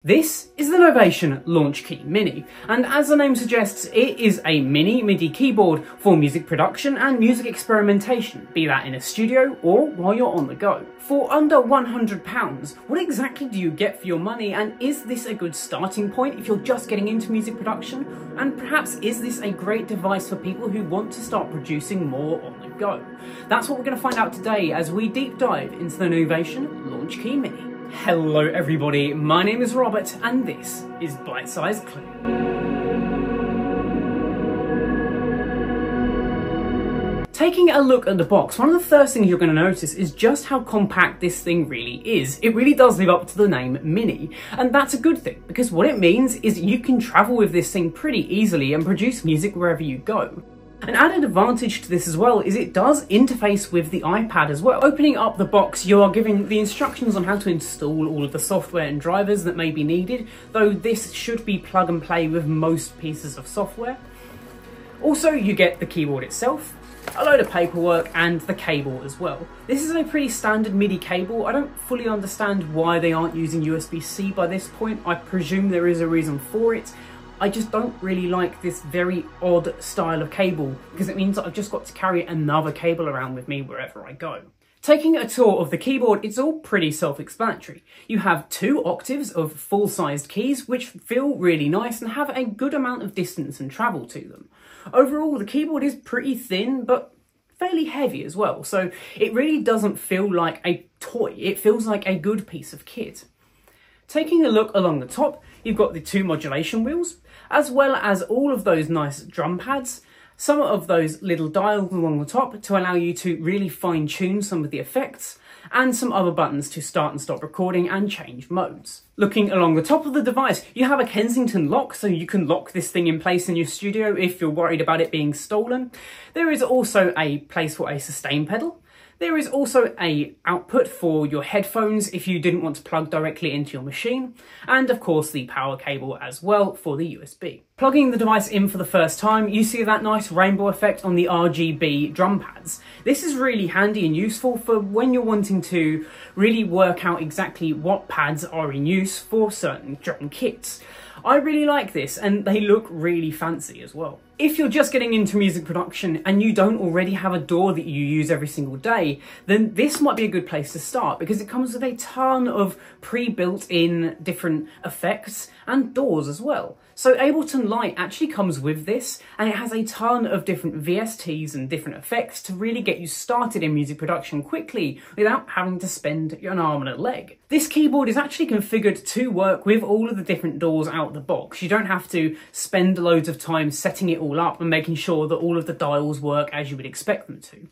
This is the Novation Launchkey Mini, and as the name suggests, it is a mini MIDI keyboard for music production and music experimentation, be that in a studio or while you're on the go. For under £100, what exactly do you get for your money, and is this a good starting point if you're just getting into music production? And perhaps is this a great device for people who want to start producing more on the go? That's what we're going to find out today as we deep dive into the Novation Launchkey Mini. Hello everybody, my name is Robert and this is Bite-Sized Clue. Taking a look at the box, one of the first things you're going to notice is just how compact this thing really is. It really does live up to the name Mini, and that's a good thing because what it means is you can travel with this thing pretty easily and produce music wherever you go. An added advantage to this as well is it does interface with the iPad as well. Opening up the box, you are given the instructions on how to install all of the software and drivers that may be needed, though this should be plug and play with most pieces of software. Also, you get the keyboard itself, a load of paperwork and the cable as well. This is a pretty standard MIDI cable. I don't fully understand why they aren't using USB-C by this point. I presume there is a reason for it. I just don't really like this very odd style of cable because it means that I've just got to carry another cable around with me wherever I go. Taking a tour of the keyboard, it's all pretty self-explanatory. You have 2 octaves of full-sized keys which feel really nice and have a good amount of distance and travel to them. Overall, the keyboard is pretty thin but fairly heavy as well, so it really doesn't feel like a toy. It feels like a good piece of kit. Taking a look along the top, you've got the 2 modulation wheels, as well as all of those nice drum pads, some of those little dials along the top to allow you to really fine-tune some of the effects, and some other buttons to start and stop recording and change modes. Looking along the top of the device, you have a Kensington lock, so you can lock this thing in place in your studio if you're worried about it being stolen. There is also a place for a sustain pedal. There is also an output for your headphones if you didn't want to plug directly into your machine, and of course the power cable as well for the USB. Plugging the device in for the first time, you see that nice rainbow effect on the RGB drum pads. This is really handy and useful for when you're wanting to really work out exactly what pads are in use for certain drum kits. I really like this and they look really fancy as well. If you're just getting into music production and you don't already have a DAW that you use every single day, then this might be a good place to start because it comes with a ton of pre-built in different effects and DAWs as well. So Ableton Lite actually comes with this and it has a ton of different VSTs and different effects to really get you started in music production quickly without having to spend an arm and a leg. This keyboard is actually configured to work with all of the different DAWs out the box. You don't have to spend loads of time setting it all up and making sure that all of the dials work as you would expect them to.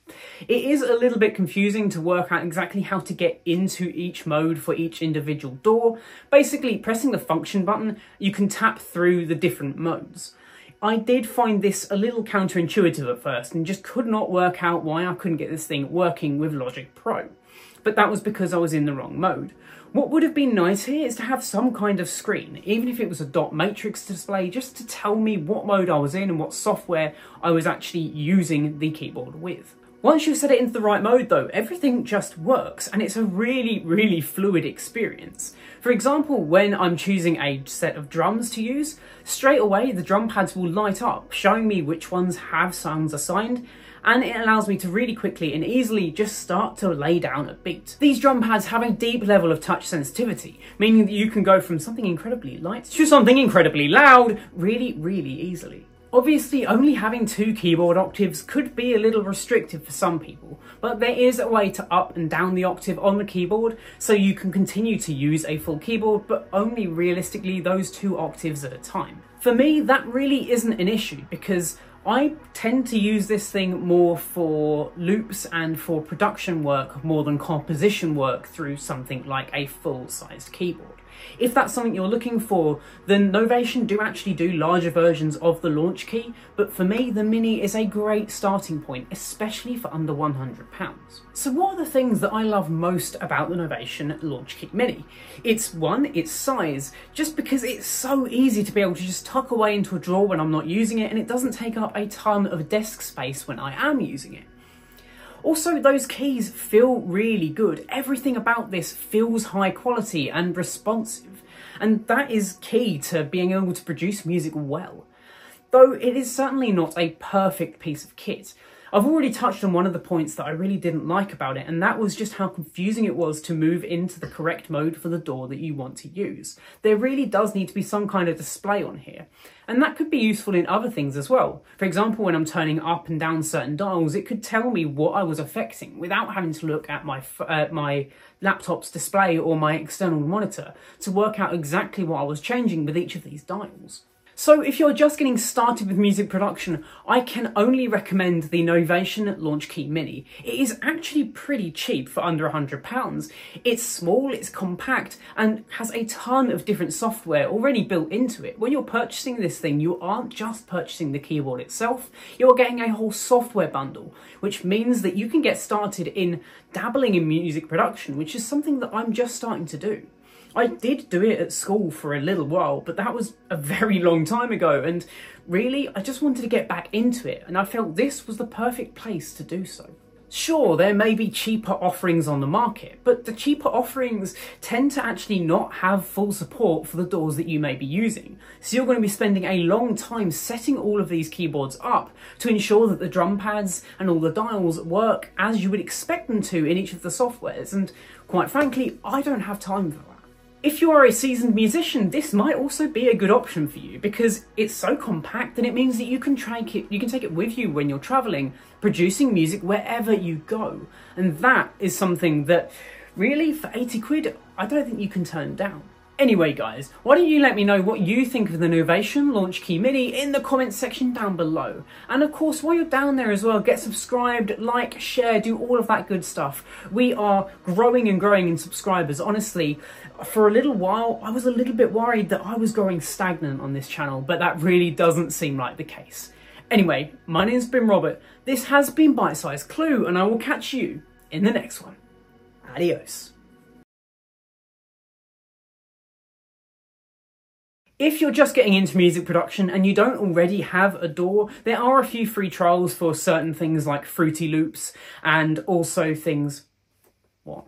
It is a little bit confusing to work out exactly how to get into each mode for each individual DAW. Basically, pressing the function button, you can tap through the different modes. I did find this a little counterintuitive at first and just could not work out why I couldn't get this thing working with Logic Pro. But that was because I was in the wrong mode. What would have been nice here is to have some kind of screen, even if it was a dot matrix display, just to tell me what mode I was in and what software I was actually using the keyboard with. Once you've set it into the right mode though, everything just works and it's a really fluid experience. For example, when I'm choosing a set of drums to use, straight away the drum pads will light up, showing me which ones have sounds assigned, and it allows me to really quickly and easily just start to lay down a beat. These drum pads have a deep level of touch sensitivity, meaning that you can go from something incredibly light to something incredibly loud really easily. Obviously, only having 2 keyboard octaves could be a little restrictive for some people, but there is a way to up and down the octave on the keyboard, so you can continue to use a full keyboard, but only realistically those 2 octaves at a time. For me, that really isn't an issue because I tend to use this thing more for loops and for production work more than composition work through something like a full-sized keyboard. If that's something you're looking for, then Novation do actually do larger versions of the Launchkey, but for me the Mini is a great starting point, especially for under £100. So what are the things that I love most about the Novation Launchkey Mini? It's one, its size, just because it's so easy to be able to just tuck away into a drawer when I'm not using it, and it doesn't take up a ton of desk space when I am using it. Also, those keys feel really good. Everything about this feels high quality and responsive. and that is key to being able to produce music well. Though it is certainly not a perfect piece of kit. I've already touched on one of the points that I really didn't like about it, and that was just how confusing it was to move into the correct mode for the DAW that you want to use. There really does need to be some kind of display on here, and that could be useful in other things as well. For example, when I'm turning up and down certain dials, it could tell me what I was affecting without having to look at my laptop's display or my external monitor to work out exactly what I was changing with each of these dials. So if you're just getting started with music production, I can only recommend the Novation Launchkey Mini. It is actually pretty cheap for under £100. It's small, it's compact, and has a ton of different software already built into it. When you're purchasing this thing, you aren't just purchasing the keyboard itself, you're getting a whole software bundle, which means that you can get started in dabbling in music production, which is something that I'm just starting to do. I did do it at school for a little while, but that was a very long time ago, and really I just wanted to get back into it, and I felt this was the perfect place to do so. Sure, there may be cheaper offerings on the market, but the cheaper offerings tend to actually not have full support for the DAWs that you may be using. So you're going to be spending a long time setting all of these keyboards up to ensure that the drum pads and all the dials work as you would expect them to in each of the softwares, and quite frankly, I don't have time for that. If you are a seasoned musician, this might also be a good option for you because it's so compact and it means that you can take it with you when you're travelling, producing music wherever you go. And that is something that really, for 80 quid, I don't think you can turn down. Anyway guys, why don't you let me know what you think of the Novation Launchkey Mini in the comments section down below. And of course, while you're down there as well, get subscribed, like, share, do all of that good stuff. We are growing and growing in subscribers. Honestly, for a little while, I was a little bit worried that I was growing stagnant on this channel, but that really doesn't seem like the case. Anyway, my name's been Robert, this has been Bite Size Clue, and I will catch you in the next one. Adios. If you're just getting into music production and you don't already have a DAW, there are a few free trials for certain things like Fruity Loops and also things... What?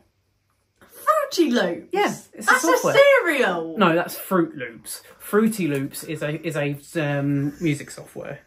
Fruity Loops? Yeah, it's that's a software. A cereal! No, that's Fruit Loops. Fruity Loops is a music software.